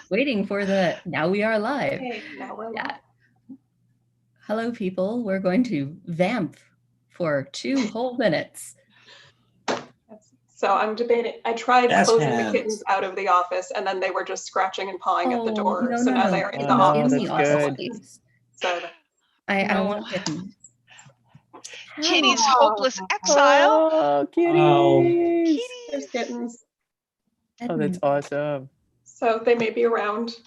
Waiting for the, now we are live. Okay, now we're live. Hello, people. We're going to vamp for 2 whole minutes. So I'm debating. I tried closing the kittens out of the office, and then they were just scratching and pawing at the door. No, so now they're in the office. Please. So I want kittens. Kitty's hopeless exile. Oh, kitties. There's kittens. Oh, that's awesome. So they may be around.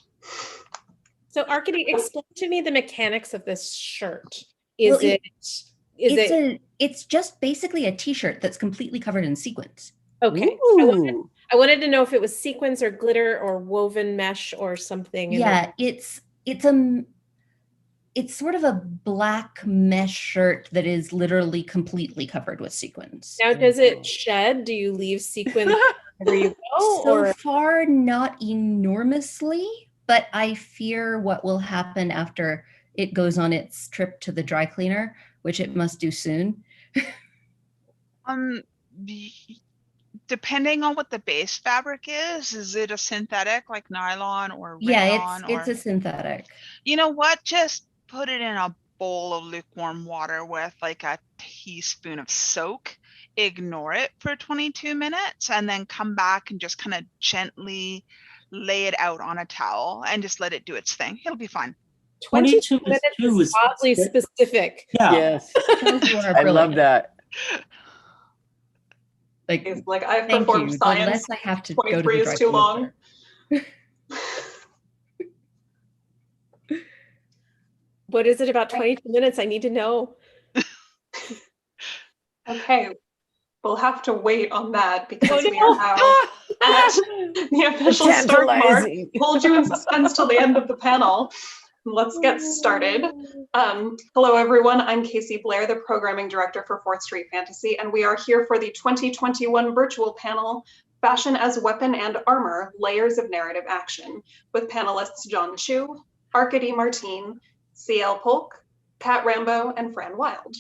So Arcady, explain to me the mechanics of this shirt. It's just basically a t-shirt that's completely covered in sequins. Okay. I wanted to know if it was sequins or glitter or woven mesh or something. Yeah, it's sort of a black mesh shirt that is literally completely covered with sequins. Now, does it shed? Do you leave sequins wherever you go? So far, not enormously, but I fear what will happen after it goes on its trip to the dry cleaner, which it must do soon. Depending on what the base fabric is it a synthetic like nylon or rayon? Yeah, it's a synthetic. You know what? Just put it in a bowl of lukewarm water with like a teaspoon of soak. Ignore it for 22 minutes and then come back and just kind of gently lay it out on a towel and just let it do its thing. It'll be fine. 22 minutes is oddly specific. Yeah. Yes. I love that. Like I've performed science. Unless I have to 23 go to the dry is too long. What is it about 22 minutes? I need to know. Okay, we'll have to wait on that because we are now at the official start mark. Hold you in suspense till the end of the panel. Let's get started. Hello, everyone. I'm Casey Blair, the Programming Director for 4th Street Fantasy, and we are here for the 2021 virtual panel, Fashion as Weapon and Armor, Layers of Narrative Action, with panelists John Chu, Arcady Martin, C.L. Polk, Pat Rambo, and Fran Wild.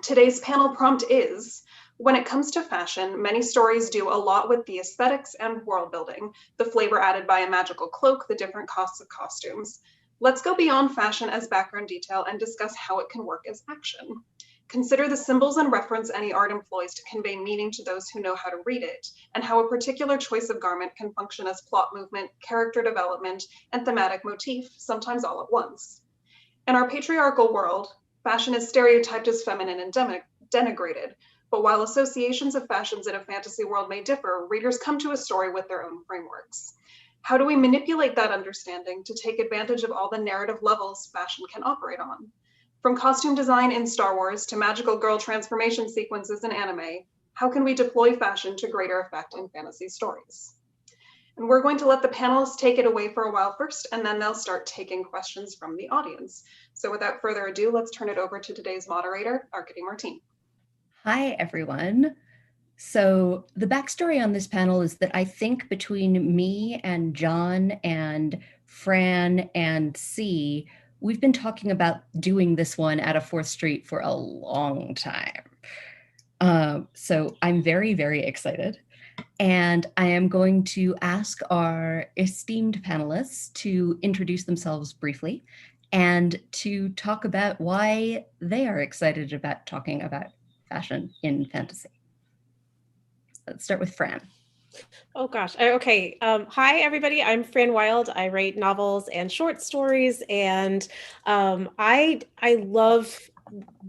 Today's panel prompt is, when it comes to fashion, many stories do a lot with the aesthetics and world building, the flavor added by a magical cloak, the different costs of costumes. Let's go beyond fashion as background detail and discuss how it can work as action. Consider the symbols and reference any art employs to convey meaning to those who know how to read it, and how a particular choice of garment can function as plot movement, character development, and thematic motif, sometimes all at once. In our patriarchal world, fashion is stereotyped as feminine and denigrated, but while associations of fashions in a fantasy world may differ, readers come to a story with their own frameworks. How do we manipulate that understanding to take advantage of all the narrative levels fashion can operate on? From costume design in Star Wars to magical girl transformation sequences in anime, how can we deploy fashion to greater effect in fantasy stories? And we're going to let the panelists take it away for a while first, and then they'll start taking questions from the audience. So without further ado, let's turn it over to today's moderator, Arcady Martin. Hi, everyone. So the backstory on this panel is that I think between me and John and Fran and C, we've been talking about doing this one at a 4th Street for a long time. So I'm very, very excited. And I am going to ask our esteemed panelists to introduce themselves briefly and to talk about why they are excited about talking about fashion in fantasy. Let's start with Fran. Oh gosh. Okay. Hi, everybody. I'm Fran Wild. I write novels and short stories, and I love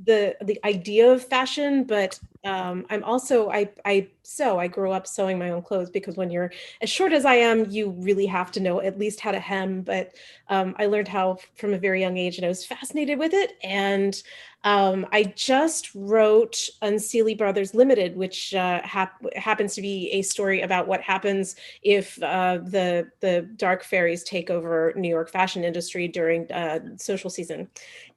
the idea of fashion, but I'm also I grew up sewing my own clothes because when you're as short as I am, you really have to know at least how to hem. But I learned how from a very young age, and I was fascinated with it. And I just wrote Unseelie Brothers Limited, which happens to be a story about what happens if the dark fairies take over New York fashion industry during social season.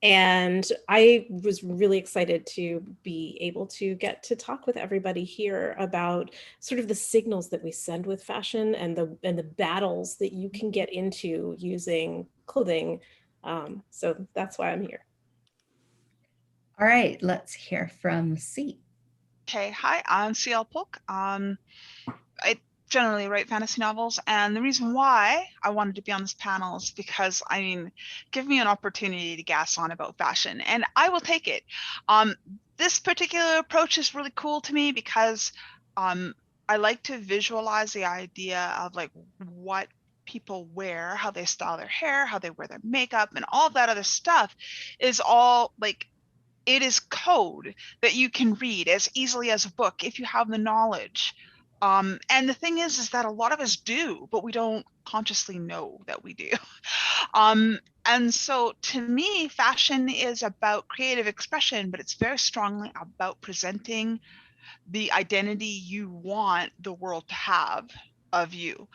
And I was really excited to be able to get to talk with everybody here about sort of the signals that we send with fashion and the battles that you can get into using clothing. So that's why I'm here. All right, let's hear from C. Okay, hi, I'm C.L. Polk. generally write fantasy novels, and the reason why I wanted to be on this panel is because, I mean, give me an opportunity to gas on about fashion and I will take it. This particular approach is really cool to me because I like to visualize the idea of like what people wear, how they style their hair, how they wear their makeup, and all of that other stuff is all like, it is code that you can read as easily as a book if you have the knowledge. And the thing is that a lot of us do, but we don't consciously know that we do. And so to me, fashion is about creative expression, but it's very strongly about presenting the identity you want the world to have of you.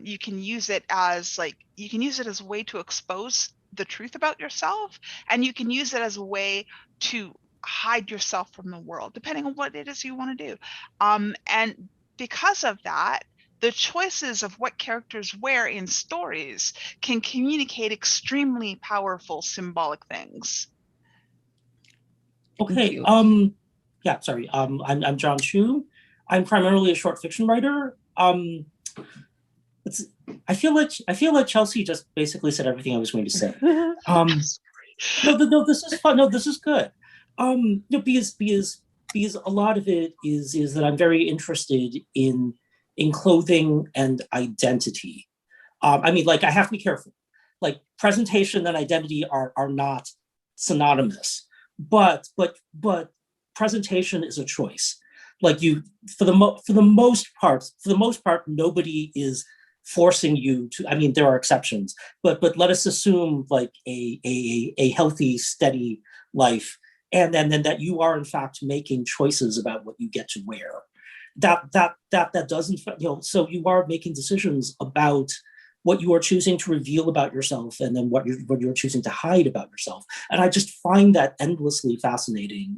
You can use it as a way to expose the truth about yourself, and you can use it as a way to hide yourself from the world, depending on what it is you want to do. And because of that, the choices of what characters wear in stories can communicate extremely powerful symbolic things. Okay. Yeah, sorry. I'm John Chu. I'm primarily a short fiction writer. I feel like Chelsea just basically said everything I was going to say. No, this is fun. No, this is good. Because a lot of it is that I'm very interested in clothing and identity. I mean, like, I have to be careful. Like, presentation and identity are not synonymous, but presentation is a choice. Like, for the most part, nobody is forcing you to. I mean, there are exceptions, but let us assume like a healthy, steady life, and then that you are in fact making choices about what you get to wear. That doesn't, so you are making decisions about what you are choosing to reveal about yourself, and then what you're choosing to hide about yourself. And I just find that endlessly fascinating.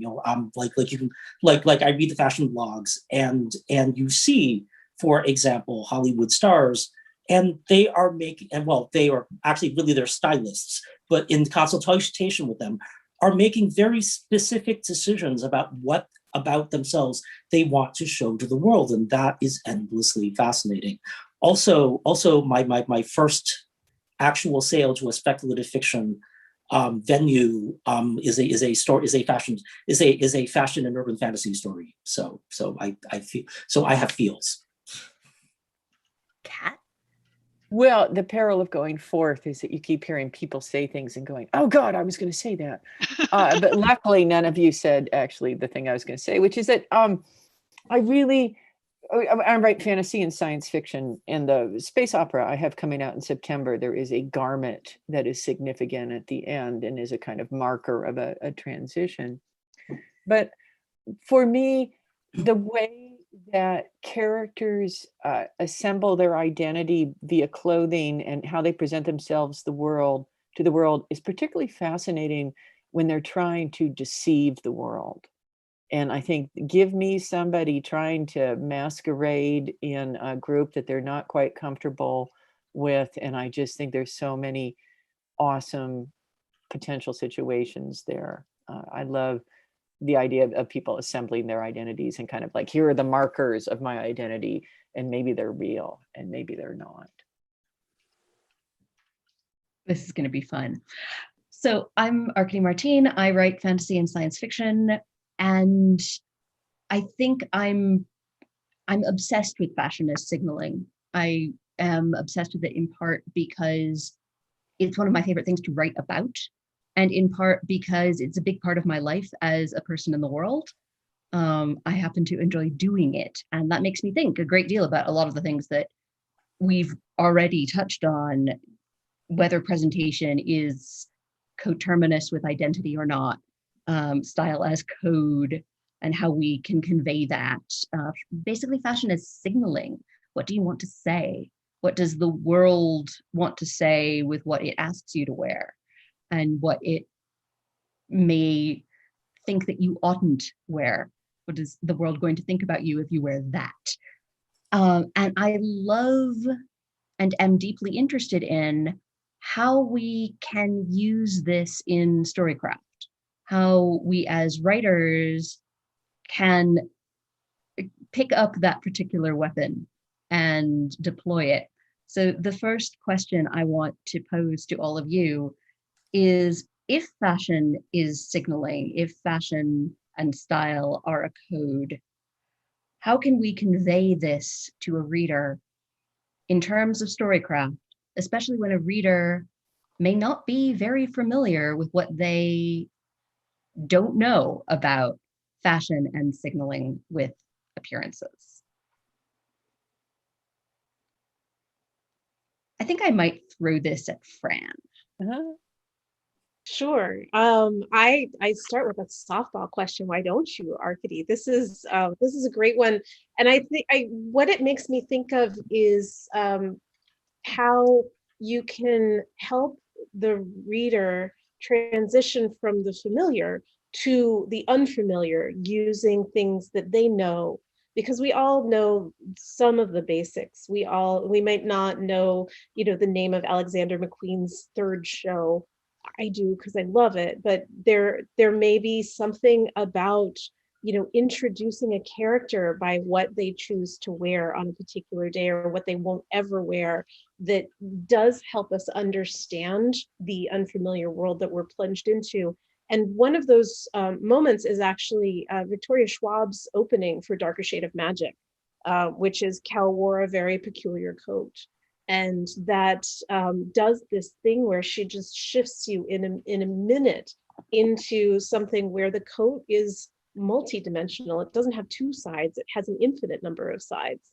Like you can, like I read the fashion blogs, and you see, for example, Hollywood stars, and they are making, and well, they are actually really, they're stylists, but in consultation with them, are making very specific decisions about what about themselves they want to show to the world, and that is endlessly fascinating. Also, my first actual sale to a speculative fiction venue is a fashion and urban fantasy story. So I feel, so I have feels. Kat? Well, the peril of going forth is that you keep hearing people say things and going, oh God, I was going to say that. But luckily none of you said actually the thing I was going to say, which is that I write fantasy and science fiction. In the space opera I have coming out in September, there is a garment that is significant at the end and is a kind of marker of a transition. But for me, the way that characters assemble their identity via clothing and how they present themselves to the world is particularly fascinating when they're trying to deceive the world. And I think, give me somebody trying to masquerade in a group that they're not quite comfortable with, and I just think there's so many awesome potential situations there. I love the idea of people assembling their identities and kind of like, here are the markers of my identity, and maybe they're real and maybe they're not. This is going to be fun. So I'm Arkady Martin. I write fantasy and science fiction, and I think I'm obsessed with fashion as signaling. I am obsessed with it in part because it's one of my favorite things to write about, and in part because it's a big part of my life as a person in the world. I happen to enjoy doing it, and that makes me think a great deal about a lot of the things that we've already touched on, whether presentation is coterminous with identity or not, style as code, and how we can convey that. Basically, fashion is signaling. What do you want to say? What does the world want to say with what it asks you to wear, and what it may think that you oughtn't wear? What is the world going to think about you if you wear that? And I love and am deeply interested in how we can use this in storycraft, how we as writers can pick up that particular weapon and deploy it. So the first question I want to pose to all of you is, if fashion is signaling, if fashion and style are a code, how can we convey this to a reader in terms of storycraft, especially when a reader may not be very familiar with what they don't know about fashion and signaling with appearances? I think I might throw this at Fran. Sure. I start with a softball question. Why don't you, Arkady? This is a great one, and I think what it makes me think of is how you can help the reader transition from the familiar to the unfamiliar using things that they know, because we all know some of the basics. We might not know, the name of Alexander McQueen's third show. I do because I love it, but there may be something about, introducing a character by what they choose to wear on a particular day or what they won't ever wear, that does help us understand the unfamiliar world that we're plunged into. And one of those moments is actually Victoria Schwab's opening for Darker Shade of Magic, which is Cal wore a very peculiar coat. And that does this thing where she just shifts you in a minute into something where the coat is multi-dimensional. It doesn't have two sides, it has an infinite number of sides.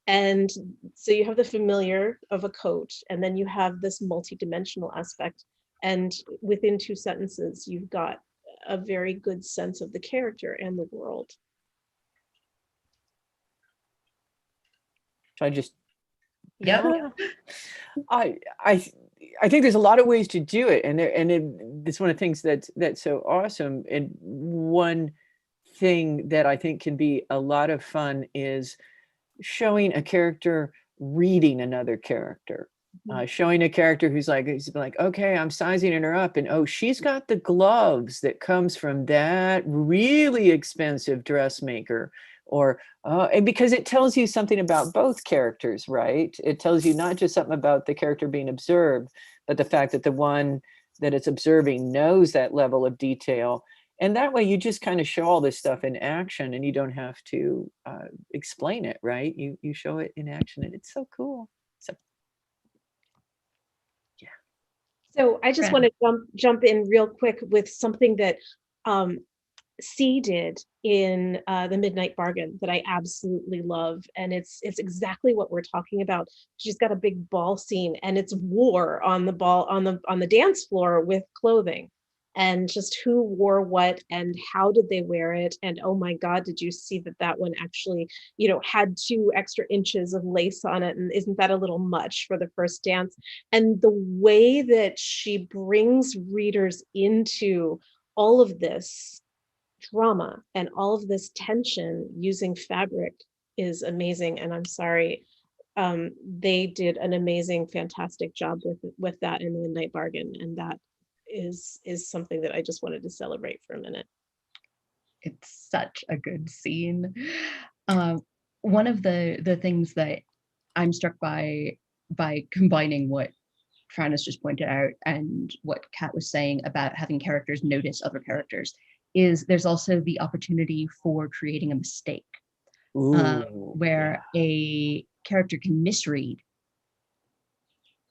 And so you have the familiar of a coat, and then you have this multi-dimensional aspect. And within 2 sentences, you've got a very good sense of the character and the world. So I just Yep. I think there's a lot of ways to do it, and it's one of the things that's so awesome. And one thing that I think can be a lot of fun is showing a character reading another character. Showing a character who's like, okay, I'm sizing her up, and oh, she's got the gloves that comes from that really expensive dressmaker. Or and because it tells you something about both characters, right? It tells you not just something about the character being observed, but the fact that the one that it's observing knows that level of detail. And that way you just kind of show all this stuff in action, and you don't have to explain it, right? You show it in action, and it's so cool. So yeah. So I just want to jump in real quick with something that C did in the Midnight Bargain that I absolutely love, and it's exactly what we're talking about. She's got a big ball scene, and it's war on the dance floor with clothing, and just who wore what and how did they wear it. And oh my God, did you see that one actually, had 2 extra inches of lace on it, and isn't that a little much for the first dance? And the way that she brings readers into all of this drama and all of this tension using fabric is amazing. And I'm sorry, they did an amazing, fantastic job with that in the Midnight Bargain, and that is something that I just wanted to celebrate for a minute. It's such a good scene. One of the things that I'm struck by combining what Fran has just pointed out and what Kat was saying about having characters notice other characters is there's also the opportunity for creating a mistake. Where a character can misread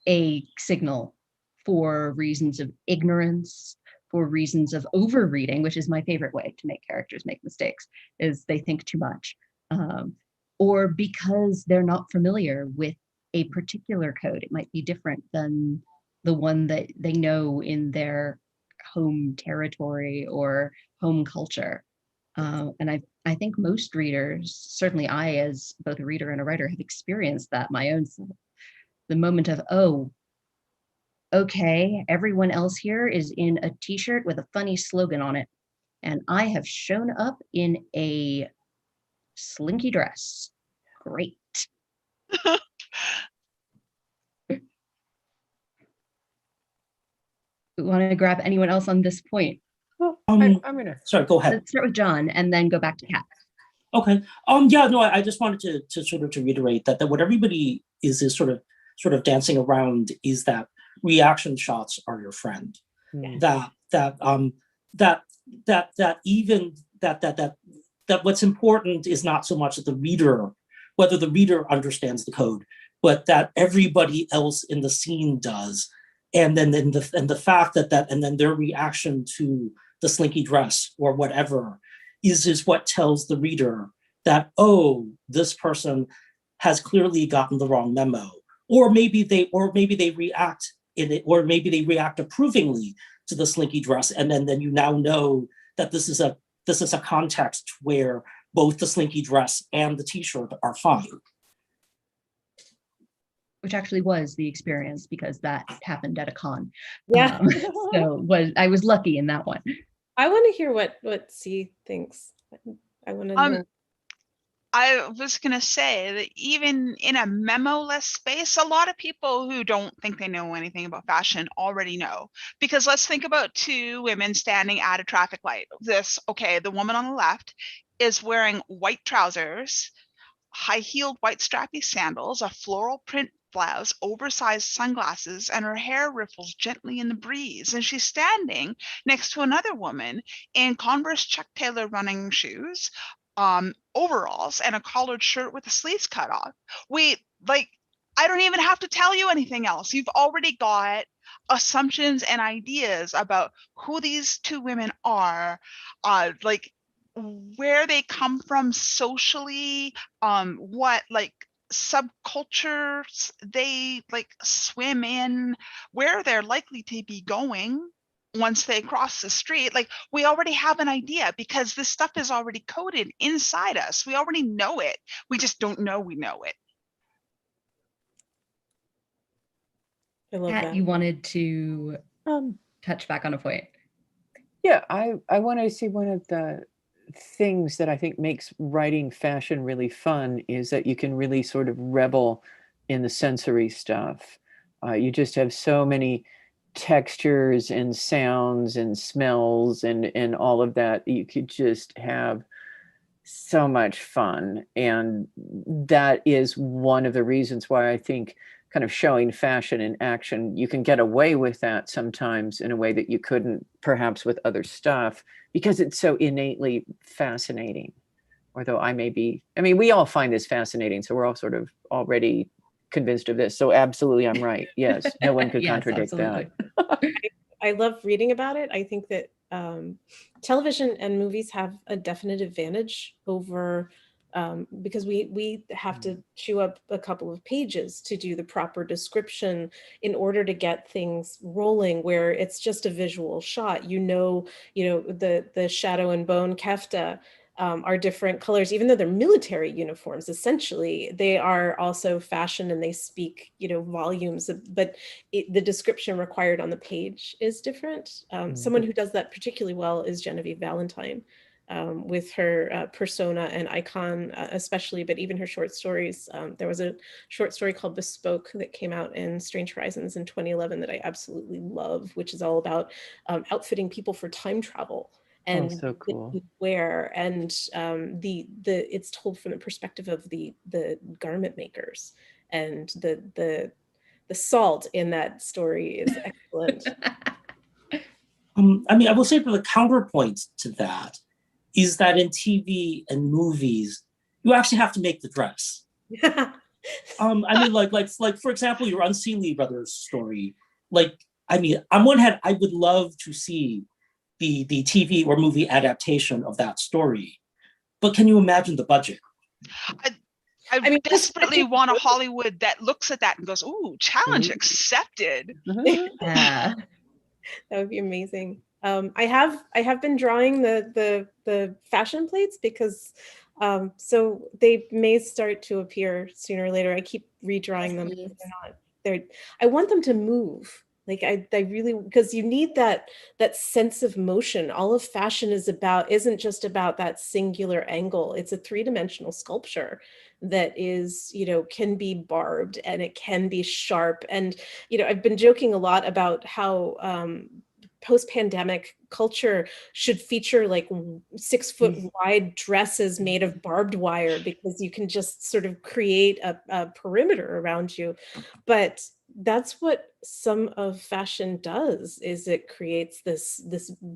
a signal for reasons of ignorance, for reasons of overreading, which is my favorite way to make characters make mistakes, is they think too much, or because they're not familiar with a particular code. It might be different than the one that they know in their home territory or home culture. And I think most readers, certainly I as both a reader and a writer, have experienced that my own self. The moment of, oh, okay, everyone else here is in a t-shirt with a funny slogan on it, and I have shown up in a slinky dress. Great. Want to grab anyone else on this point? I'm gonna. Sorry, go ahead. Let's start with John and then go back to Kat. Okay. Yeah, no, I just wanted to sort of to reiterate that what everybody is sort of dancing around is that reaction shots are your friend. Mm. That even that what's important is not so much that the reader, whether the reader understands the code, but that everybody else in the scene does. And then the fact and then their reaction to the slinky dress or whatever is what tells the reader that, oh, this person has clearly gotten the wrong memo, or maybe they react in it, or maybe they react approvingly to the slinky dress, and then you now know that this is a context where both the slinky dress and the t-shirt are fine. Which actually was the experience, because that happened at a con. Yeah. So I was lucky in that one. I want to hear what C thinks. I want to know. I was going to say that even in a memo-less space, a lot of people who don't think they know anything about fashion already know. Because let's think about two women standing at a traffic light. The woman on the left is wearing white trousers, high-heeled white strappy sandals, a floral print blouse, oversized sunglasses, and her hair ripples gently in the breeze. And she's standing next to another woman in Converse Chuck Taylor running shoes, overalls, and a collared shirt with the sleeves cut off. I don't even have to tell you anything else. You've already got assumptions and ideas about who these two women are, where they come from socially, what subcultures they swim in, where they're likely to be going once they cross the street. We already have an idea, because this stuff is already coded inside us. We already know it. We just don't know we know it. I love Pat, that. you wanted to touch back on a point. Yeah, I want to say one of the things that I think makes writing fashion really fun is that you can really sort of revel in the sensory stuff. You just have so many textures and sounds and smells and all of that. You could just have so much fun. And that is one of the reasons why I think kind of showing fashion in action, you can get away with that sometimes in a way that you couldn't perhaps with other stuff, because it's so innately fascinating. Although we all find this fascinating, so we're all sort of already convinced of this. So absolutely, I'm right. Yes, no one could contradict that. I love reading about it. I think that television and movies have a definite advantage over, because we have to chew up a couple of pages to do the proper description in order to get things rolling, where it's just a visual shot. The shadow and bone kefta are different colors, even though they're military uniforms. Essentially, they are also fashion, and they speak, volumes. But the description required on the page is different. Someone who does that particularly well is Genevieve Valentine, with her persona and icon, especially, but even her short stories. There was a short story called Bespoke that came out in Strange Horizons in 2011 that I absolutely love, which is all about outfitting people for time travel. And so cool. Where and it's told from the perspective of the garment makers, and the salt in that story is excellent. I will say that the counterpoint to that is that in TV and movies, you actually have to make the dress. For example, your Unseelie Brothers story. On one hand, I would love to see the TV or movie adaptation of that story, but can you imagine the budget? I desperately want a Hollywood that looks at that and goes, "Ooh, challenge accepted." Yeah. That would be amazing. I have been drawing the fashion plates, because so they may start to appear sooner or later. I keep redrawing them. I want them to move. I really, because you need that sense of motion. All of fashion isn't just about that singular angle. It's a three-dimensional sculpture that is, can be barbed, and it can be sharp. And, I've been joking a lot about how post-pandemic culture should feature like 6-foot wide dresses made of barbed wire, because you can just sort of create a perimeter around you. But that's what some of fashion does, is it creates this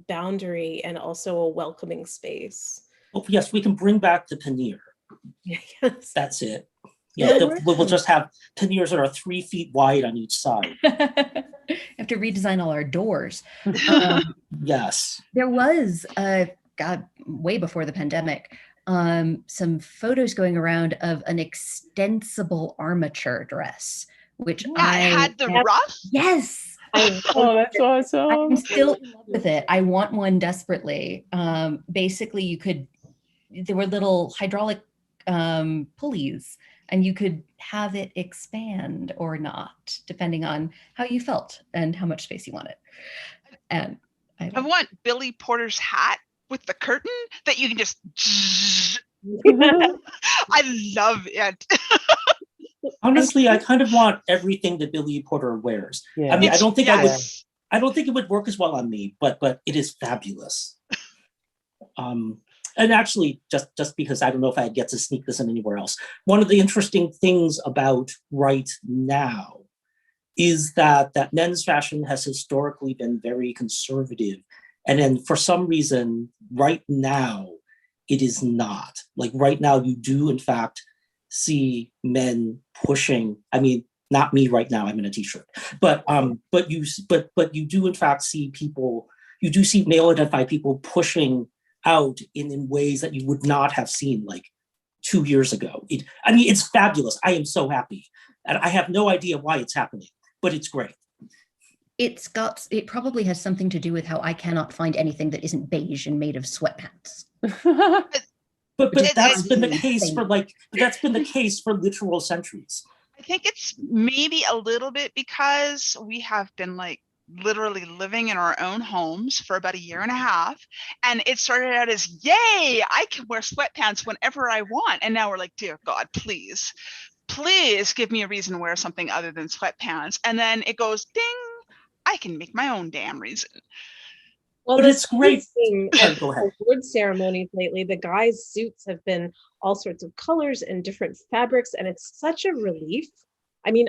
boundary and also a welcoming space. Oh, yes, we can bring back the pannier. Yes. That's it. Yeah, we'll just have panniers that are 3 feet wide on each side. Have to redesign all our doors. Yes. There was, God, way before the pandemic, some photos going around of an extensible armature dress, which I had the ruff. Yes. Oh, that's awesome. I'm still in love with it. I want one desperately. Basically, there were little hydraulic pulleys, and you could have it expand or not, depending on how you felt and how much space you wanted. And I want Billy Porter's hat with the curtain that you can just. I love it. Honestly, I kind of want everything that Billy Porter wears. Yeah. I mean, I don't think it would work as well on me, but it is fabulous. And actually, just because I don't know if I'd get to sneak this in anywhere else, one of the interesting things about right now is that men's fashion has historically been very conservative. And then for some reason, right now, it is not. Like right now, you do, in fact, see men pushing. I mean, not me right now, I'm in a t-shirt. But you do, in fact, see people, you do see male-identified people pushing out in ways that you would not have seen like 2 years ago. It's fabulous. I am so happy. And I have no idea why it's happening, but it's great. It probably has something to do with how I cannot find anything that isn't beige and made of sweatpants. But that's been the case for literal centuries. I think it's maybe a little bit because we have been like literally living in our own homes for about 1.5 years. And it started out as, yay, I can wear sweatpants whenever I want. And now we're like, dear God, please give me a reason to wear something other than sweatpants. And then it goes, ding, I can make my own damn reason. Well, but it's great. Go ahead. Award ceremonies lately, the guys' suits have been all sorts of colors and different fabrics, and it's such a relief. I mean,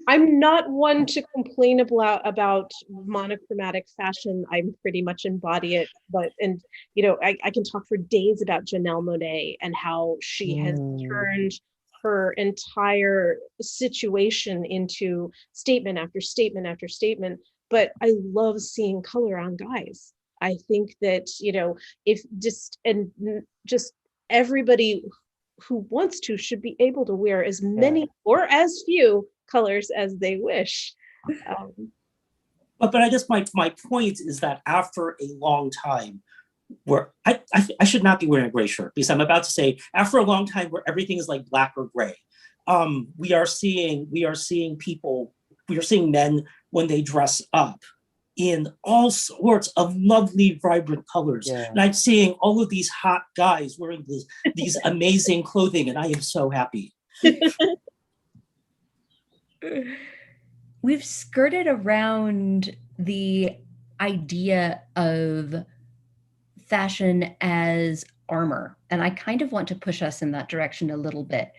I'm not one to complain about monochromatic fashion. I'm pretty much embody it, I can talk for days about Janelle Monáe and how she has turned her entire situation into statement after statement after statement. But I love seeing color on guys. I think that, if just everybody who wants to should be able to wear as many or as few colors as they wish. But I guess my point is that after a long time, where I should not be wearing a gray shirt, because I'm about to say, after a long time where everything is like black or gray, we are seeing men when they dress up in all sorts of lovely, vibrant colors. Yeah. And I'm seeing all of these hot guys wearing these amazing clothing, and I am so happy. We've skirted around the idea of fashion as armor, and I kind of want to push us in that direction a little bit.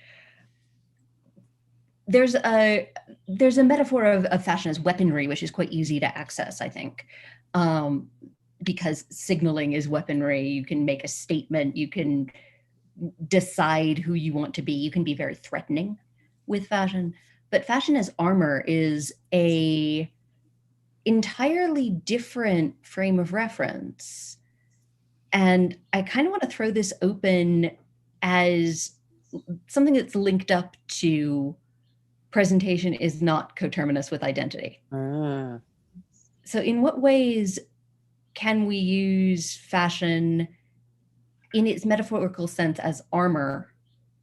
There's a metaphor of fashion as weaponry, which is quite easy to access, I think, because signaling is weaponry. You can make a statement, you can decide who you want to be, you can be very threatening with fashion. But fashion as armor is a entirely different frame of reference. And I kind of want to throw this open as something that's linked up to presentation is not coterminous with identity. So in what ways can we use fashion in its metaphorical sense as armor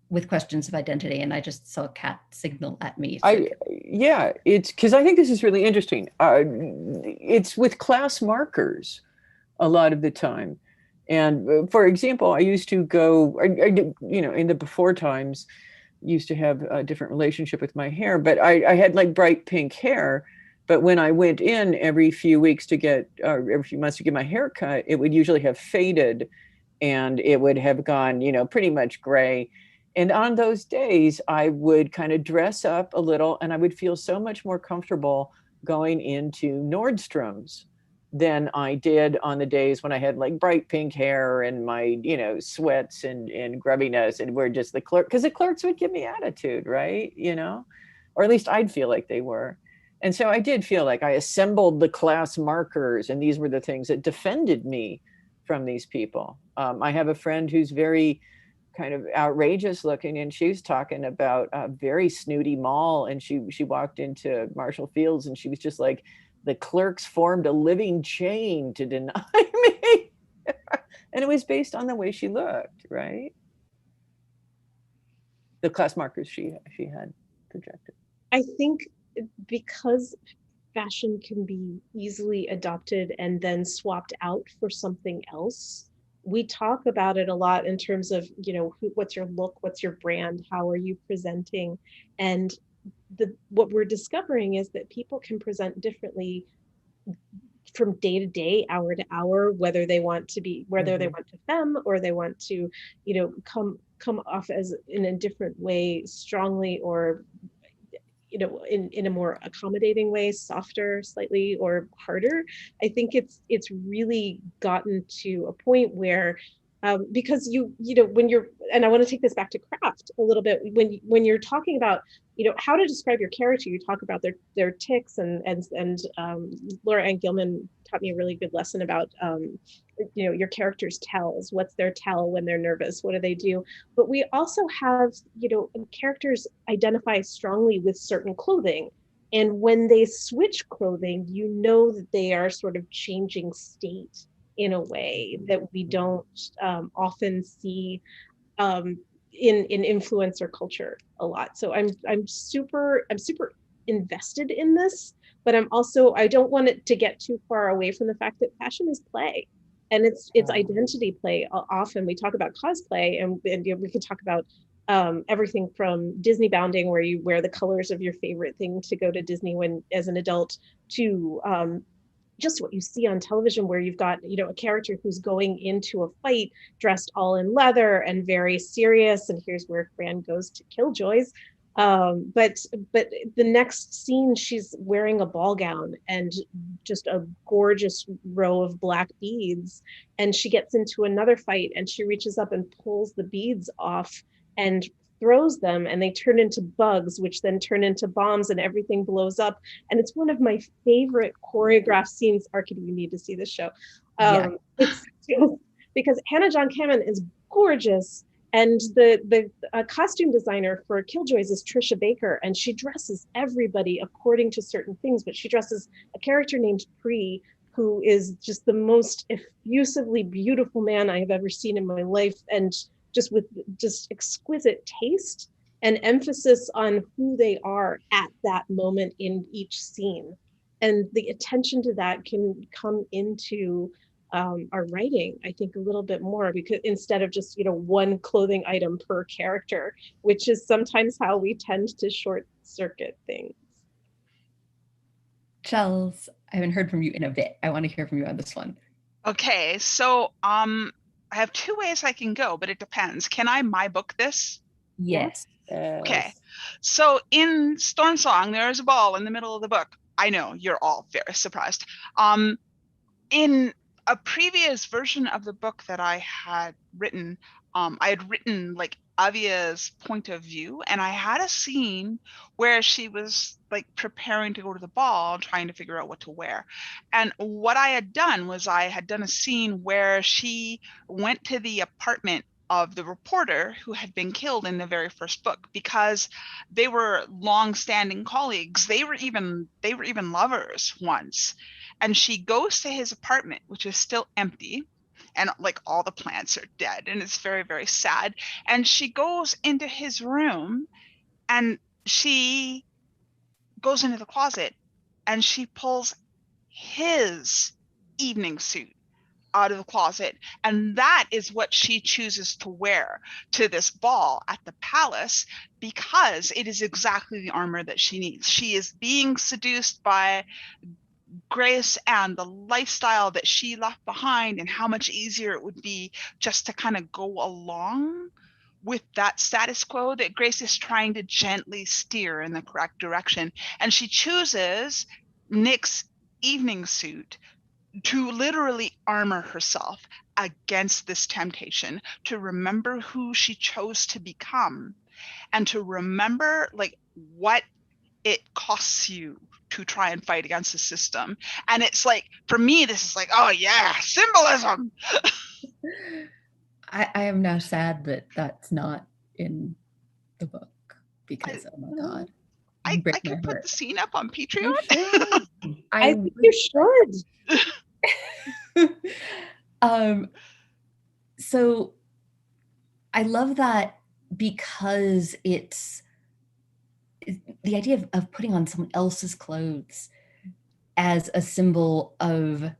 with questions of identity? And I just saw a cat signal at me. It's because I think this is really interesting. It's with class markers a lot of the time. And for example, I used to go, in the before times, used to have a different relationship with my hair, but I had like bright pink hair, But when I went in every few weeks to get, every few months to get my hair cut, it would usually have faded and it would have gone, pretty much gray. And on those days, I would kind of dress up a little and I would feel so much more comfortable going into Nordstrom's than I did on the days when I had like bright pink hair and my, sweats and grubbiness, and where just the clerk, because the clerks would give me attitude, right? Or at least I'd feel like they were. And so I did feel like I assembled the class markers, and these were the things that defended me from these people. I have a friend who's very kind of outrageous looking, and she was talking about a very snooty mall, and she walked into Marshall Fields and she was just like, the clerks formed a living chain to deny me. And it was based on the way she looked, right? The class markers she had projected. I think because fashion can be easily adopted and then swapped out for something else, we talk about it a lot in terms of, what's your look, what's your brand, how are you presenting? And what we're discovering is that people can present differently from day to day, hour to hour, whether they want to femme or they want to, come off as in a different way, strongly, or in a more accommodating way, softer slightly or harder. I think it's really gotten to a point where because when you're, and I want to take this back to craft a little bit, when you're talking about how to describe your character, you talk about their tics, and Laura Ann Gilman taught me a really good lesson about your character's tells. What's their tell when they're nervous? What do they do? But we also have characters identify strongly with certain clothing, and when they switch clothing, that they are sort of changing state in a way that we don't often see in influencer culture a lot. So I'm super invested in this, but I don't want it to get too far away from the fact that fashion is play, and it's identity play. Often we talk about cosplay, and we can talk about everything from Disney bounding, where you wear the colors of your favorite thing to go to Disney when as an adult, to just what you see on television, where you've got a character who's going into a fight dressed all in leather and very serious, and here's where Fran goes to Killjoys. But the next scene, she's wearing a ball gown and just a gorgeous row of black beads, and she gets into another fight and she reaches up and pulls the beads off and throws them, and they turn into bugs, which then turn into bombs, and everything blows up. And it's one of my favorite choreographed scenes. Arcady, you need to see this show. It's because Hannah John Kamen is gorgeous, and the costume designer for Killjoys is Trisha Baker, and she dresses everybody according to certain things, but she dresses a character named Pri, who is just the most effusively beautiful man I have ever seen in my life, and just with just exquisite taste and emphasis on who they are at that moment in each scene. And the attention to that can come into our writing, I think, a little bit more, because instead of just one clothing item per character, which is sometimes how we tend to short circuit things. Chels, I haven't heard from you in a bit. I want to hear from you on this one. Okay, so I have two ways I can go, but it depends. Can I my book this? Yes. Okay. So in Storm Song, there is a ball in the middle of the book. I know you're all very surprised. In a previous version of the book that I had written like Avia's point of view, and I had a scene where she was like preparing to go to the ball, trying to figure out what to wear. And what I had done was I had done a scene where she went to the apartment of the reporter who had been killed in the very first book, because they were long-standing colleagues. They were even lovers once. And she goes to his apartment, which is still empty, and like all the plants are dead, and it's very, very sad. And she goes into his room, and she goes into the closet, and she pulls his evening suit out of the closet. And that is what she chooses to wear to this ball at the palace, because it is exactly the armor that she needs. She is being seduced by Grace and the lifestyle that she left behind, and how much easier it would be just to kind of go along with that status quo that Grace is trying to gently steer in the correct direction. And she chooses Nick's evening suit to literally armor herself against this temptation, to remember who she chose to become, and to remember like what it costs you to try and fight against the system. And it's like, for me, this is like, oh yeah, symbolism. I am now sad that that's not in the book, because oh my God. I could put the scene up on Patreon. I think you should. So I love that, because it's the idea of putting on someone else's clothes as a symbol of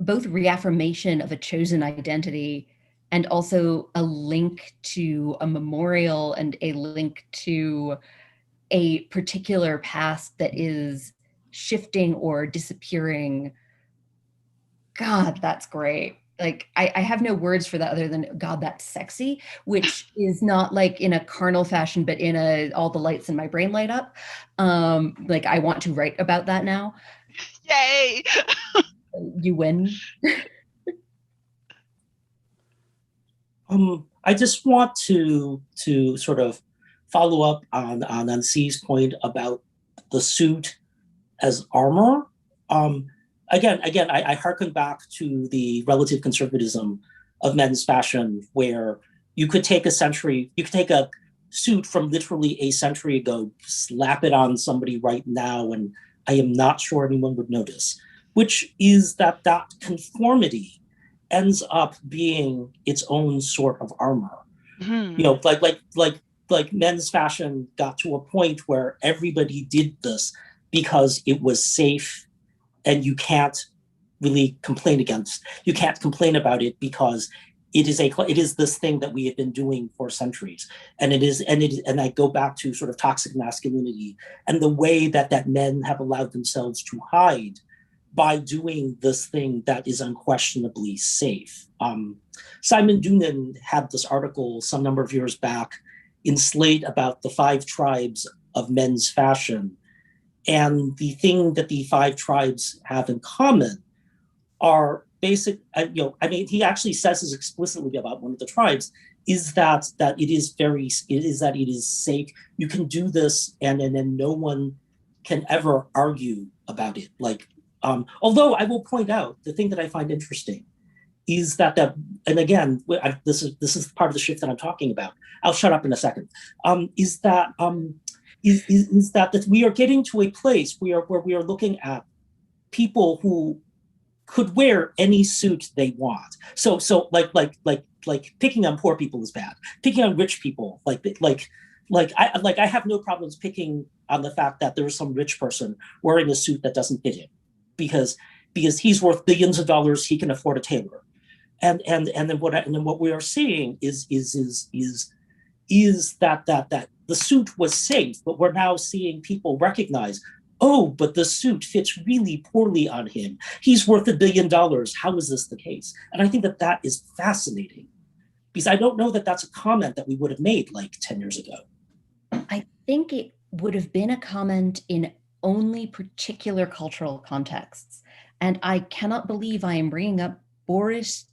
both reaffirmation of a chosen identity and also a link to a memorial and a link to a particular past that is shifting or disappearing. God, that's great. Like, I have no words for that other than, God, that's sexy, which is not like in a carnal fashion, but in a, all the lights in my brain light up. Like, I want to write about that now. Yay! You win. I just want to sort of follow up on C's point about the suit as armor. Again, I harken back to the relative conservatism of men's fashion, where you could take a suit from literally a century ago, slap it on somebody right now, and I am not sure anyone would notice, which is that conformity ends up being its own sort of armor. Mm-hmm. You know, like men's fashion got to a point where everybody did this because it was safe, and you can't really complain about it, because it is this thing that we have been doing for centuries. And I go back to sort of toxic masculinity and the way that men have allowed themselves to hide by doing this thing that is unquestionably safe. Simon Doonan had this article some number of years back in Slate about the 5 tribes of men's fashion. And the thing that the 5 tribes have in common are basic, he actually says this explicitly about one of the tribes, is that it is safe. You can do this, and then no one can ever argue about it. Like, although I will point out, the thing that I find interesting is that and again, this is part of the shift that I'm talking about. I'll shut up in a second. Is that we are getting to a place where we are looking at people who could wear any suit they want. So like picking on poor people is bad. Picking on rich people, I have no problems picking on the fact that there is some rich person wearing a suit that doesn't fit him, because he's worth billions of dollars, he can afford a tailor. And then what we are seeing is that the suit was safe, but we're now seeing people recognize, oh, but the suit fits really poorly on him. He's worth $1 billion. How is this the case? And I think that is fascinating, because I don't know that that's a comment that we would have made like 10 years ago. I think it would have been a comment in only particular cultural contexts. And I cannot believe I am bringing up Boris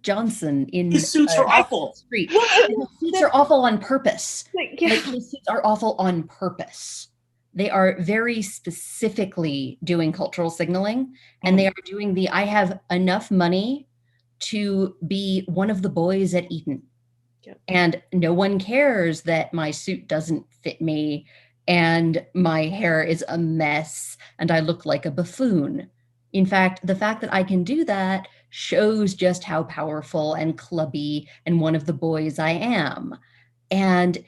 Johnson in his suits are awful. Street. His suits are awful on purpose. Like, his suits are awful on purpose. They are very specifically doing cultural signaling, and they are doing I have enough money to be one of the boys at Eton. Yep. And no one cares that my suit doesn't fit me and my hair is a mess and I look like a buffoon. In fact, the fact that I can do that shows just how powerful and clubby and one of the boys I am. And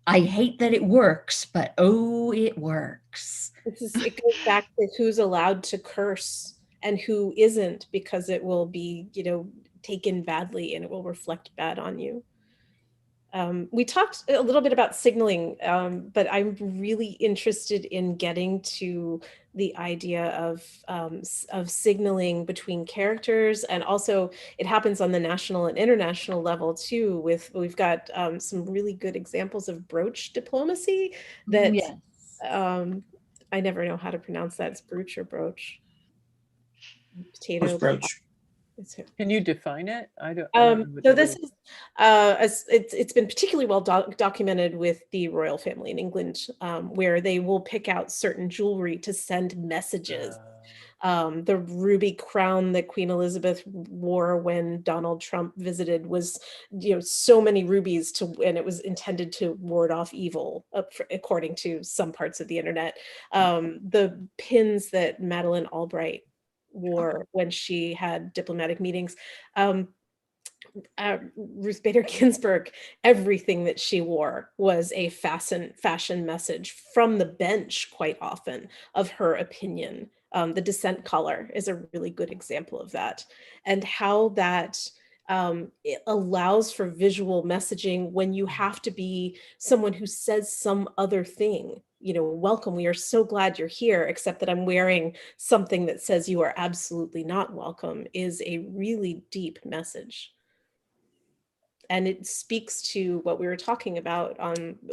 I hate that it works, but oh, it works. It goes back to who's allowed to curse and who isn't, because it will be, taken badly and it will reflect bad on you. We talked a little bit about signaling, but I'm really interested in getting to the idea of signaling between characters, and also it happens on the national and international level too. We've got some really good examples of brooch diplomacy that Yes. I never know how to pronounce that. It's brooch or broach. Potato. Brooch. Can you define it? I don't know so this is it's been particularly well documented with the royal family in England, where they will pick out certain jewelry to send messages. The ruby crown that Queen Elizabeth wore when Donald Trump visited was, so many rubies and it was intended to ward off evil, according to some parts of the internet. The pins that Madeleine Albright wore when she had diplomatic meetings. Ruth Bader Ginsburg, everything that she wore was a fashion message from the bench, quite often, of her opinion. The descent color is a really good example of that, and how that it allows for visual messaging when you have to be someone who says some other thing. Welcome, we are so glad you're here, except that I'm wearing something that says you are absolutely not welcome, is a really deep message. And it speaks to what we were talking about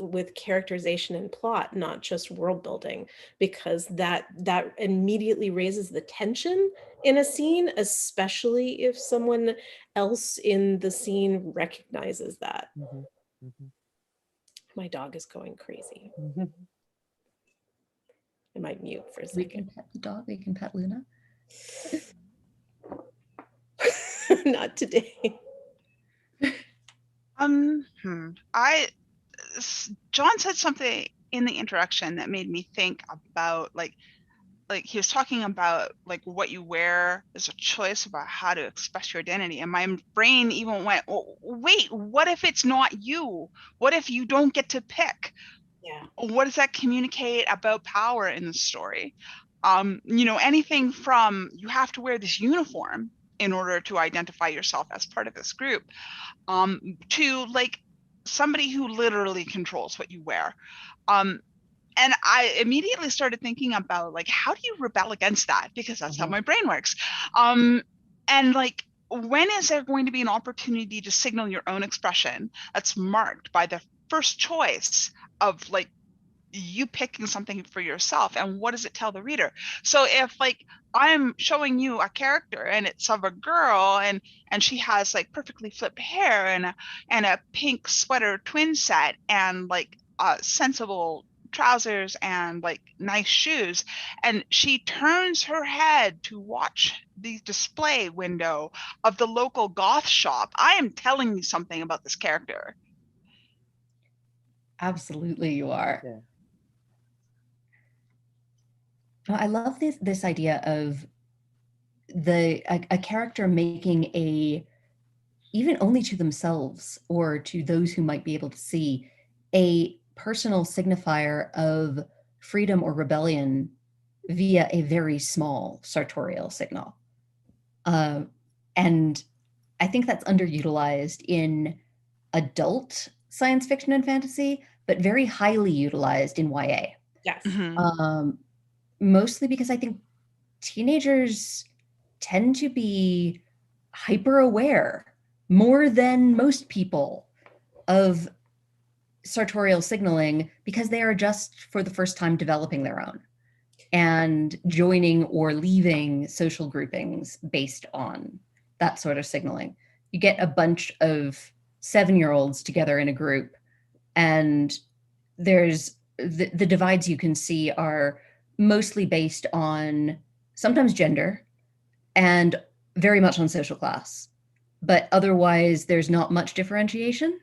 with characterization and plot, not just world building, because that immediately raises the tension in a scene, especially if someone else in the scene recognizes that. My dog is going crazy. I might mute for a second. We can pet the dog. We can pet Luna. Not today. John said something in the introduction that made me think about like he was talking about like what you wear is a choice about how to express your identity, and my brain even went, oh, wait, what if it's not you? What if you don't get to pick? Yeah. What does that communicate about power in the story? Anything from you have to wear this uniform in order to identify yourself as part of this group, to like somebody who literally controls what you wear. And I immediately started thinking about like, how do you rebel against that? Because that's how my brain works. And like, when is there going to be an opportunity to signal your own expression that's marked by the first choice of like you picking something for yourself, and what does it tell the reader? So if like I'm showing you a character and it's of a girl and she has like perfectly flipped hair and a pink sweater twin set and like sensible trousers and like nice shoes, and she turns her head to watch the display window of the local goth shop, I am telling you something about this character. Absolutely, you are. Yeah. I love this idea of a character making even only to themselves or to those who might be able to see, a personal signifier of freedom or rebellion via a very small sartorial signal. And I think that's underutilized in adult science fiction and fantasy, but very highly utilized in YA. Yes. Mostly because I think teenagers tend to be hyper aware more than most people of sartorial signaling, because they are just for the first time developing their own and joining or leaving social groupings based on that sort of signaling. You get a bunch of 7-year-olds together in a group, and there's the divides you can see are mostly based on sometimes gender and very much on social class, but otherwise there's not much differentiation.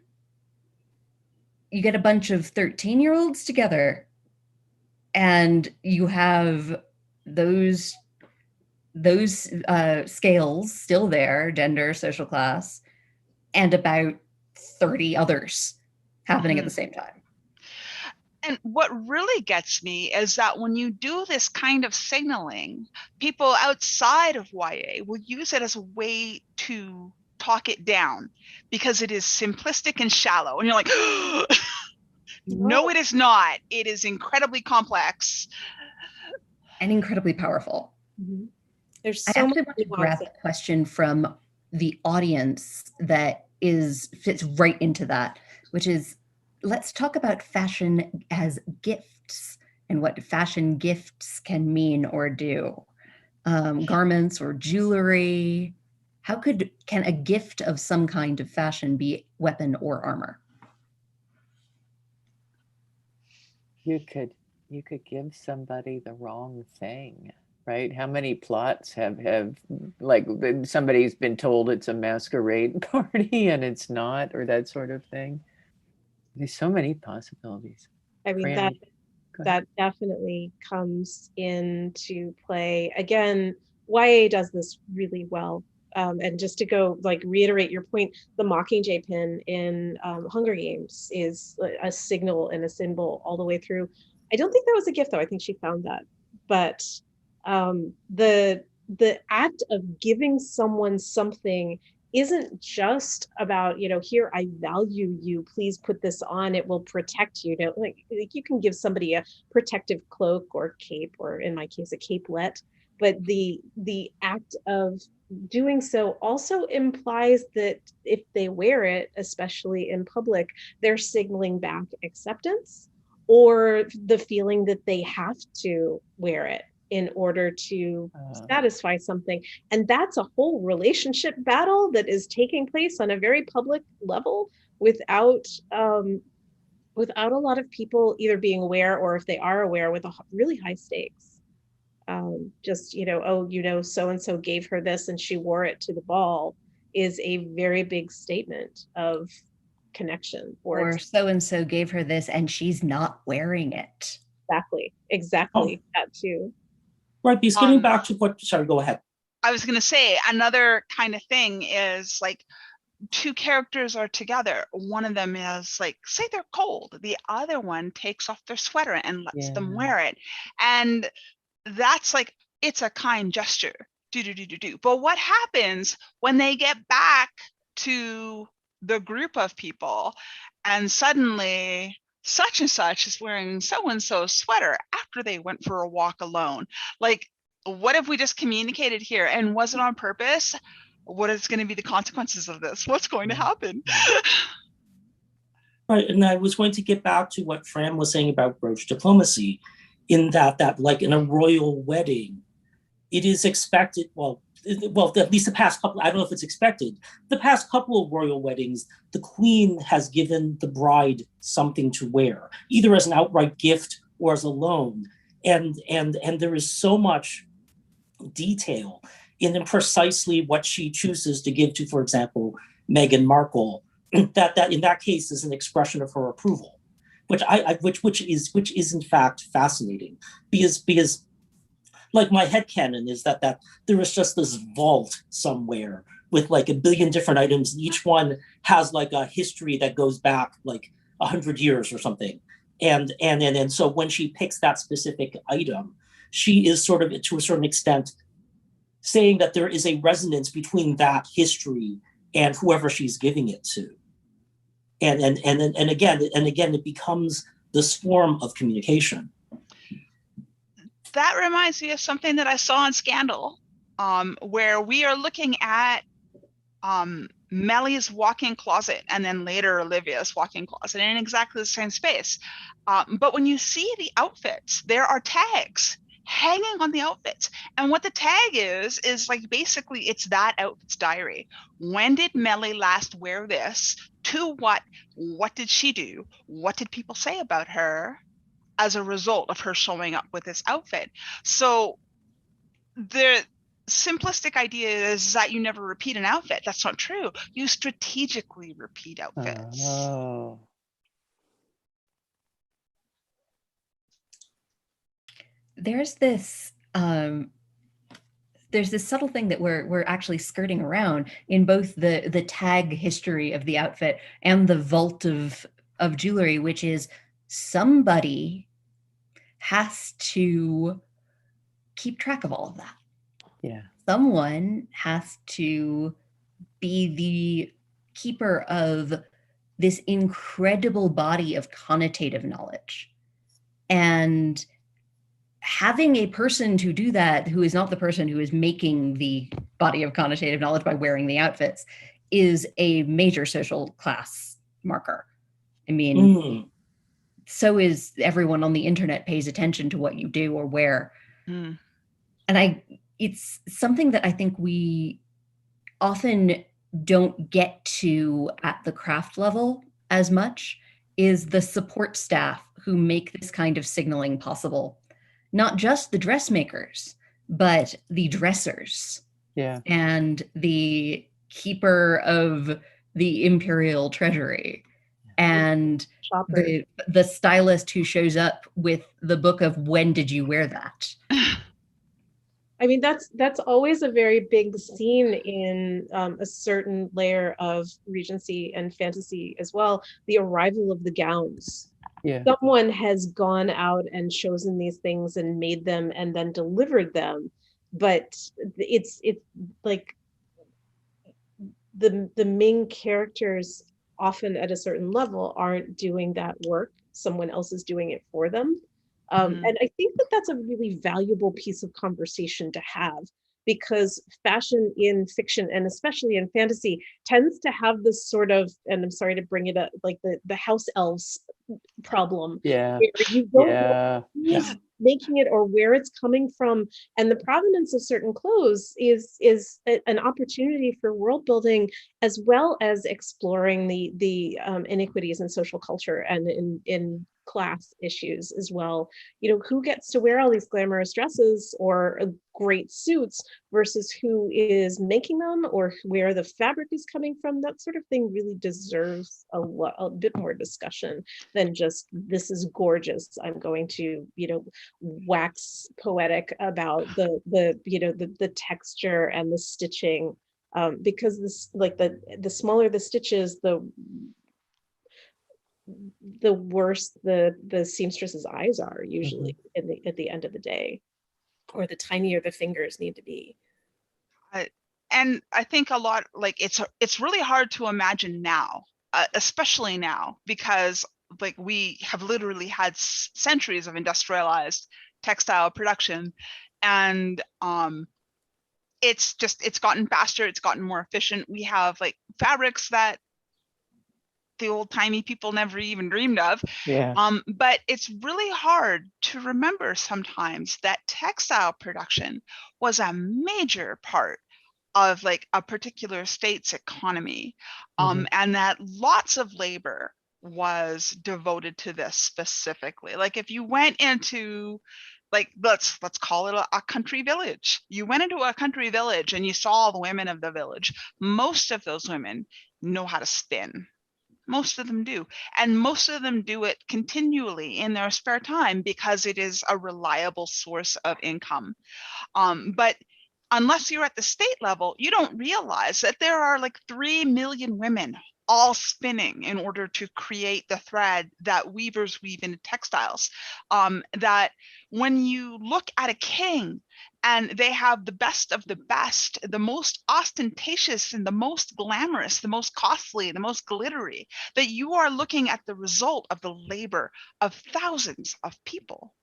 You get a bunch of 13-year-olds together and you have those scales still there, gender, social class, and about 30 others happening at the same time. And what really gets me is that when you do this kind of signaling, people outside of YA will use it as a way to talk it down because it is simplistic and shallow. And you're like, no, it is not. It is incredibly complex. And incredibly powerful. Mm-hmm. There's I so actually want to grab a question from the audience that fits right into that, which is, let's talk about fashion as gifts and what fashion gifts can mean or do. Garments or jewelry. How can a gift of some kind of fashion be weapon or armor? You could give somebody the wrong thing, right? How many plots have like somebody's been told it's a masquerade party and it's not, or that sort of thing? There's so many possibilities. I mean, that definitely comes into play. Again, YA does this really well. And just to go reiterate your point, the Mockingjay pin in Hunger Games is a signal and a symbol all the way through. I don't think that was a gift though. I think she found that. But the act of giving someone something isn't just about, here, I value you, please put this on, it will protect you. Like you can give somebody a protective cloak or cape, or in my case, a capelet, but the act of doing so also implies that if they wear it, especially in public, they're signaling back acceptance or the feeling that they have to wear it in order to satisfy something. And that's a whole relationship battle that is taking place on a very public level without a lot of people either being aware, or if they are aware, with a really high stakes. Just, so-and-so gave her this and she wore it to the ball is a very big statement of connection. Or so-and-so gave her this and she's not wearing it. Exactly. That too. Right, because getting back to what, sorry, go ahead. I was going to say another kind of thing is like two characters are together. One of them is like, say they're cold. The other one takes off their sweater and lets them wear it. And that's like, it's a kind gesture. But what happens when they get back to the group of people and suddenly such and such is wearing so-and-so's sweater after they went for a walk alone? Like, what if we just communicated here, and was it on purpose? What is going to be the consequences of this? What's going to happen? Right, and I was going to get back to what Fran was saying about brooch diplomacy, in that like in a royal wedding, it is expected, well, at least the past couple, I don't know if it's expected, the past couple of royal weddings, the queen has given the bride something to wear, either as an outright gift or as a loan. And there is so much detail in precisely what she chooses to give to, for example, Meghan Markle, that in that case is an expression of her approval, which is in fact fascinating, because like my headcanon is that there is just this vault somewhere with like a billion different items, and each one has like a history that goes back like 100 years or something. And so when she picks that specific item, she is sort of, to a certain extent, saying that there is a resonance between that history and whoever she's giving it to. And again, it becomes this form of communication. That reminds me of something that I saw on Scandal, where we are looking at Melly's walk-in closet and then later Olivia's walk-in closet in exactly the same space. But when you see the outfits, there are tags hanging on the outfits. And what the tag is like, basically it's that outfit's diary. When did Melly last wear this? To what? What did she do? What did people say about her as a result of her showing up with this outfit? So the simplistic idea is that you never repeat an outfit. That's not true. You strategically repeat outfits. Oh. There's this subtle thing that we're actually skirting around in both the tag history of the outfit and the vault of jewelry, which is somebody has to keep track of all of that. Yeah. Someone has to be the keeper of this incredible body of connotative knowledge. And having a person to do that who is not the person who is making the body of connotative knowledge by wearing the outfits is a major social class marker. I mean, so is everyone on the internet pays attention to what you do or wear. And it's something that I think we often don't get to at the craft level as much, is the support staff who make this kind of signaling possible. Not just the dressmakers, but the dressers. Yeah. And the keeper of the imperial treasury. And the stylist who shows up with the book of when did you wear that? I mean, that's always a very big scene in a certain layer of Regency and fantasy as well. The arrival of the gowns. Yeah. Someone has gone out and chosen these things and made them and then delivered them, but it's like the main characters often at a certain level aren't doing that work. Someone else is doing it for them. And I think that that's a really valuable piece of conversation to have, because fashion in fiction, and especially in fantasy, tends to have this sort of, and I'm sorry to bring it up, like the house elves problem. Yeah. Where you don't know who's making it or where it's coming from. And the provenance of certain clothes is an opportunity for world building, as well as exploring the iniquities in social culture and in class issues as well. You know, who gets to wear all these glamorous dresses or great suits versus who is making them, or where the fabric is coming from. That sort of thing really deserves a bit more discussion than just, this is gorgeous, I'm going to, you know, wax poetic about the texture and the stitching, because this, like, the smaller the stitches, the worse the seamstress's eyes are usually at the end of the day, or the tinier the fingers need to be. And I think a lot, like, it's really hard to imagine now, especially now, because like we have literally had centuries of industrialized textile production, and it's gotten faster, it's gotten more efficient. We have like fabrics that the old-timey people never even dreamed of. But it's really hard to remember sometimes that textile production was a major part of like a particular state's economy, and that lots of labor was devoted to this specifically. Like if you went into, like, let's call it a country village. You went into a country village and you saw the women of the village. Most of those women know how to spin. Most of them do. And most of them do it continually in their spare time because it is a reliable source of income. But unless you're at the state level, you don't realize that there are like 3 million women all spinning in order to create the thread that weavers weave into textiles. That when you look at a king and they have the best of the best, the most ostentatious and the most glamorous, the most costly, the most glittery, that you are looking at the result of the labor of thousands of people.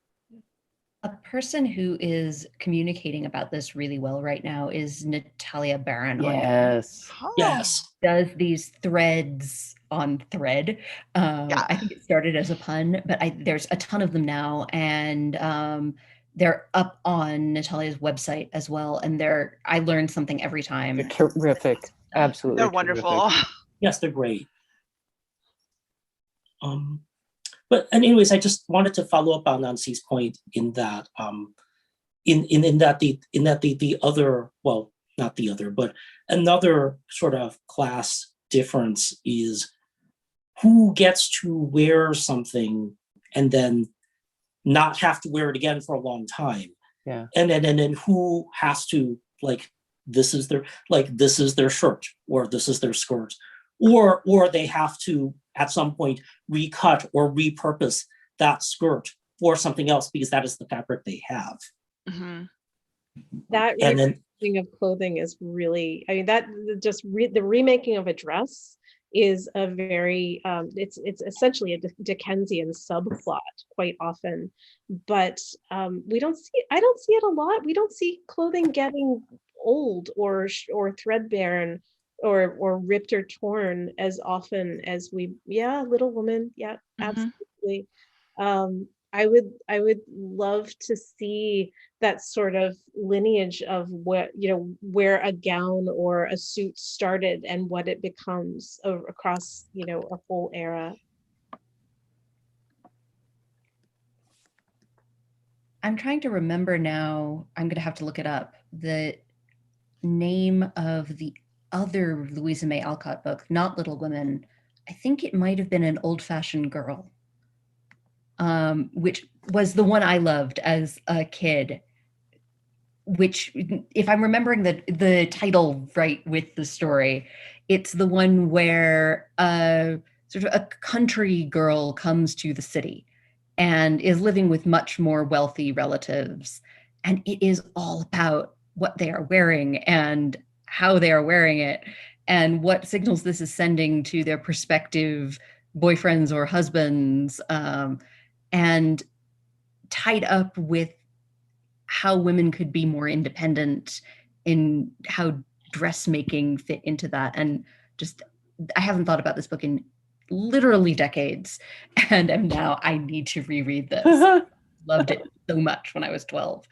A person who is communicating about this really well right now is Natalia Baron. Yes. Yes. Does these threads on thread. I think it started as a pun, but there's a ton of them now, and they're up on Natalia's website as well. And I learned something every time. They're terrific. Absolutely. They're wonderful. Terrific. Yes, they're great. But anyways, I just wanted to follow up on Nancy's point in that the other, well, not the other, but another sort of class difference is who gets to wear something and then not have to wear it again for a long time. Yeah. And then who has to, like, this is their shirt, or this is their skirt, or they have to at some point recut or repurpose that skirt for something else because that is the fabric they have. Mm-hmm. That And then of clothing is really, I mean, that just the remaking of a dress is a very it's essentially a Dickensian subplot quite often, but we don't see, I don't see it a lot. We don't see clothing getting old or threadbare or ripped or torn as often as we, Little Woman, absolutely. I would love to see that sort of lineage of what, where a gown or a suit started and what it becomes across, a whole era. I'm trying to remember now, I'm going to have to look it up, the name of the other Louisa May Alcott book, not Little Women. I think it might have been An Old-Fashioned Girl, which was the one I loved as a kid, which, if I'm remembering the title right with the story, it's the one where sort of a country girl comes to the city and is living with much more wealthy relatives. And it is all about what they are wearing and how they are wearing it and what signals this is sending to their prospective boyfriends or husbands, and tied up with how women could be more independent, in how dressmaking fit into that. And just, I haven't thought about this book in literally decades, and am now, I need to reread this. Loved it so much when I was 12.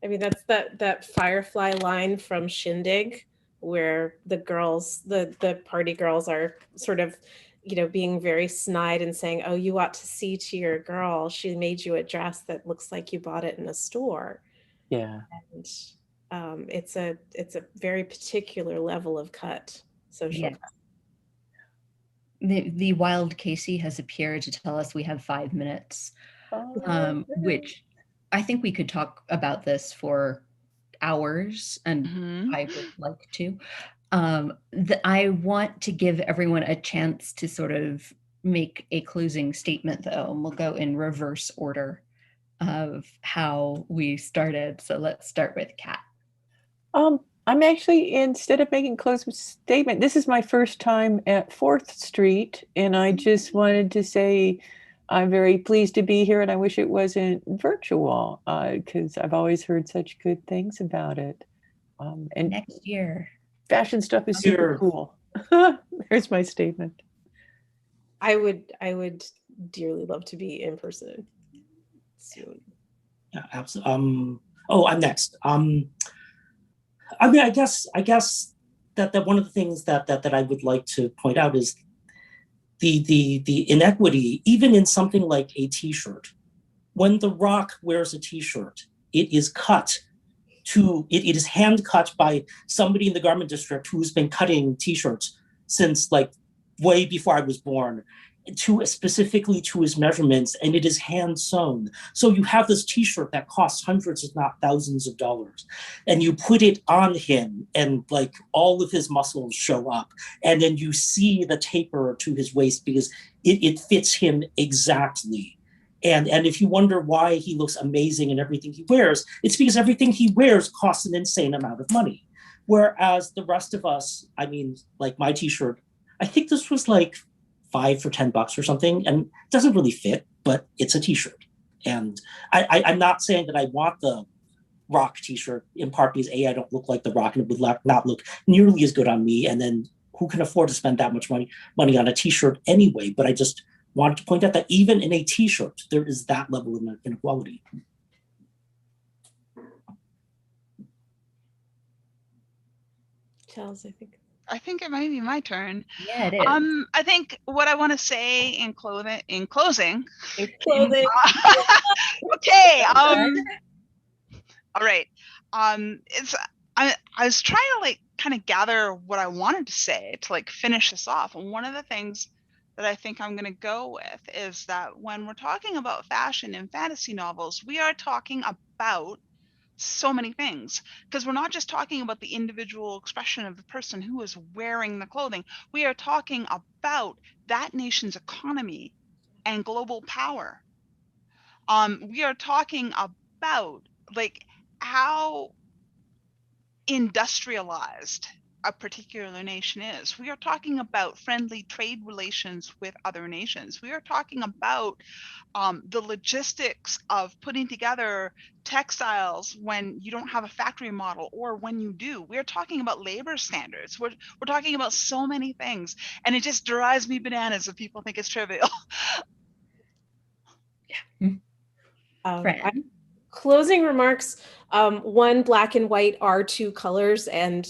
I mean, that's that Firefly line from Shindig, where the girls, the party girls are sort of, being very snide and saying, "Oh, you ought to see to your girl. She made you a dress that looks like you bought it in a store." Yeah. And it's a very particular level of cut. Social. Yeah. The Wild Casey has appeared to tell us we have 5 minutes, which I think we could talk about this for hours, and I would like to. I want to give everyone a chance to sort of make a closing statement, though, and we'll go in reverse order of how we started. So let's start with Kat. I'm actually, instead of making a closing statement, this is my first time at 4th Street, and I just wanted to say I'm very pleased to be here, and I wish it wasn't virtual, because I've always heard such good things about it. And next year, fashion stuff is super cool. There's my statement. I would dearly love to be in person soon. Yeah, absolutely. I'm next. I mean, I guess that one of the things that I would like to point out is the inequity, even in something like a T-shirt. When The Rock wears a T-shirt, it is cut to, it is hand cut by somebody in the garment district who's been cutting T-shirts since like way before I was born, specifically to his measurements, and it is hand sewn. So you have this T-shirt that costs hundreds, if not thousands of dollars, and you put it on him, and like all of his muscles show up, and then you see the taper to his waist because it fits him exactly. And if you wonder why he looks amazing in everything he wears, it's because everything he wears costs an insane amount of money. Whereas the rest of us, I mean, like my T-shirt, I think this was like $5 for $10 or something, and it doesn't really fit, but it's a T-shirt. And I'm not saying that I want the Rock T-shirt, in part because I don't look like the Rock, and it would not look nearly as good on me. And then who can afford to spend that much money on a T-shirt anyway? But I just wanted to point out that even in a T-shirt, there is that level of inequality. Charles, I think it might be my turn. Yeah, it is. I think what I want to say in closing. Okay. All right. I was trying to like kind of gather what I wanted to say to like finish this off. And one of the things that I think I'm going to go with is that when we're talking about fashion in fantasy novels, we are talking about so many things, because we're not just talking about the individual expression of the person who is wearing the clothing. We are talking about that nation's economy and global power. We are talking about like how industrialized a particular nation is. We are talking about friendly trade relations with other nations. We are talking about the logistics of putting together textiles when you don't have a factory model, or when you do. We're talking about labor standards. We're talking about so many things, and it just drives me bananas if people think it's trivial. Yeah. Fran. Closing remarks. One, black and white are two colors, and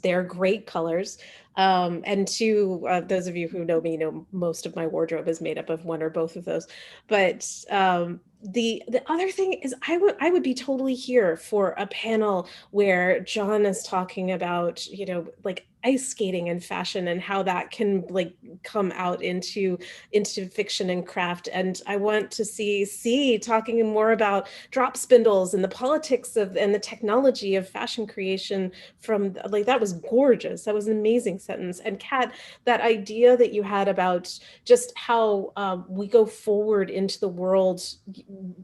they're great colors. And two, those of you who know me know most of my wardrobe is made up of one or both of those. But the other thing is, I would be totally here for a panel where John is talking about, you know, like ice skating and fashion, and how that can like come out into fiction and craft. And I want to see talking more about drop spindles and the politics of and the technology of fashion creation. From like, that was gorgeous. That was an amazing sentence. And Kat, that idea that you had about just how we go forward into the world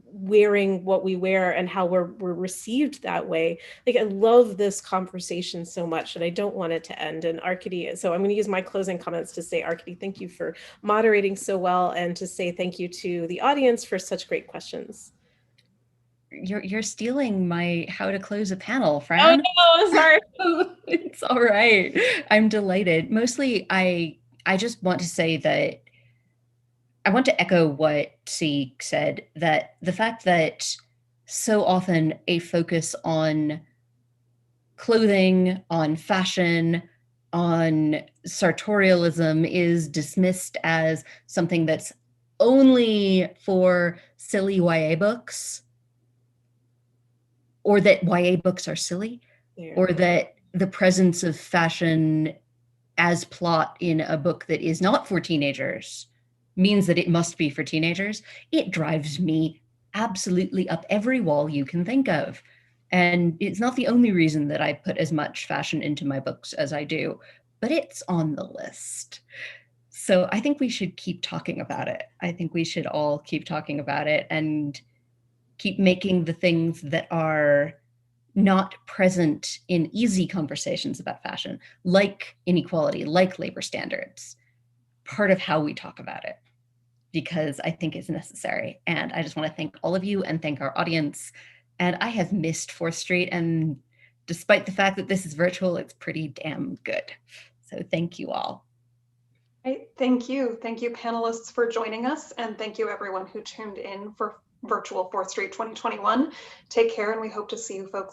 wearing what we wear, and how we're received that way. Like, I love this conversation so much, and I don't want it to end. And Arkady, so I'm going to use my closing comments to say, Arkady, thank you for moderating so well, and to say thank you to the audience for such great questions. You're stealing my how to close a panel, Fran. Oh no, sorry. It's all right. I'm delighted. Mostly, I just want to say that I want to echo what C said, that the fact that so often a focus on clothing, on fashion, on sartorialism is dismissed as something that's only for silly YA books, or that YA books are silly, or that the presence of fashion as plot in a book that is not for teenagers means that it must be for teenagers. It drives me absolutely up every wall you can think of. And it's not the only reason that I put as much fashion into my books as I do, but it's on the list. So I think we should keep talking about it. I think we should all keep talking about it and keep making the things that are not present in easy conversations about fashion, like inequality, like labor standards, part of how we talk about it, because I think it's necessary. And I just want to thank all of you and thank our audience. And I have missed 4th Street, and despite the fact that this is virtual, it's pretty damn good. So thank you all. Thank you. Thank you, panelists, for joining us. And thank you, everyone who tuned in for virtual 4th Street 2021. Take care, and we hope to see you folks